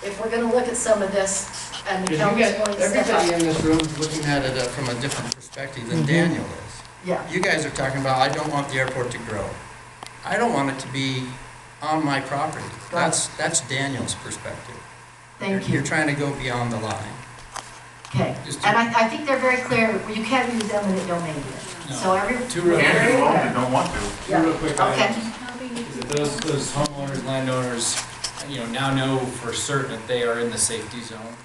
if we're gonna look at some of this, and the Because county's going to step everybody up. in this room is looking at it from a different perspective than Daniel is. Yeah, You guys are talking about, I don't want the airport to grow. I don't want it to be on my property. That's Daniel's perspective. thank You're you. trying to go beyond the line. Okay, Just and I think they're very clear, you can't use eminent domain here. So Two real very quick, aware. don't want to. Yeah. Two real quick Okay. items. Is that those homeowners, landowners, now know for certain that they are in the safety zone.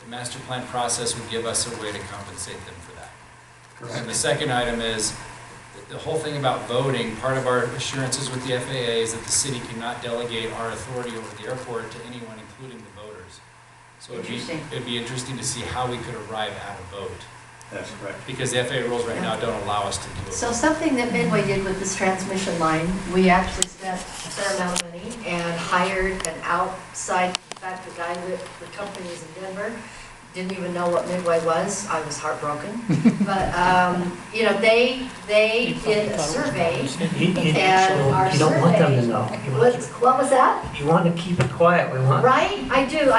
The master plan process would give us a way to compensate them for that. And the second item is, the whole thing about voting, part of our assurances with the FAA is that the city cannot delegate our authority over the airport to anyone, including the voters. So it'd be interesting to see how we could arrive at a vote. That's correct. Because the FAA rules right now don't allow us to do it. So something that Midway did with this transmission line, we actually spent a fair amount of money and hired an outside, in fact, the guy with the company is in Denver, didn't even know what Midway was. I was heartbroken. But, they did a survey, and our You don't want them to survey. know. What was that? You want to keep it quiet, we want. Right? I do.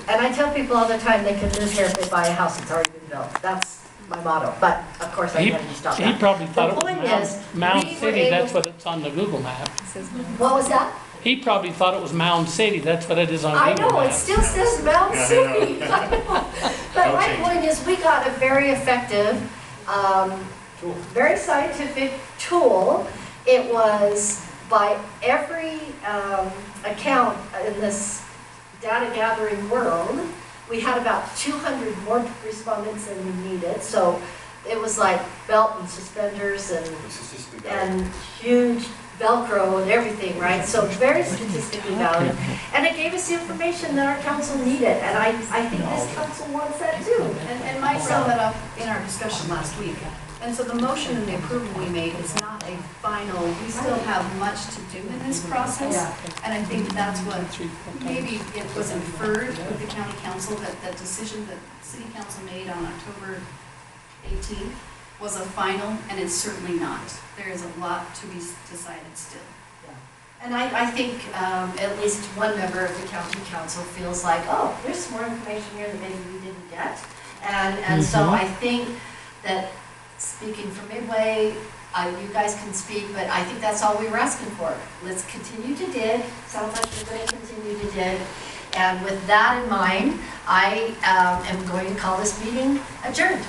And I tell people all the time they can move here if they buy a house that's already been built. That's my motto. But, of course, I had to stop He that. probably thought it The point was is, Mound we were City, able- that's what it's on the Google map. What was that? He probably thought it was Mound City, that's what it is on I Google know, it map. still says Mound Yeah, I City. I know. But my point is, we got a very effective, very scientific tool. It was by every account in this data gathering world, we had about 200 more respondents than we needed. So it was like belt and suspenders and huge Velcro and everything, right? So very statistically valid. And it gave us the information that our council needed. And I think this council wants that too. And Mike brought that up in our discussion last week. And so the motion and the approval we made is not a final, we still have much to do in this process. And I think that's what, maybe it was inferred with the county council, that decision that city council made on October 18th was a final, and it's certainly not. There is a lot to be decided still. And I think at least one member of the county council feels like, oh, there's some more information here that maybe we didn't get. And so I think that, speaking for Midway, you guys can speak, but I think that's all we were asking for. Let's continue to dig. Sounds like we're going to continue to dig. And with that in mind, I am going to call this meeting adjourned.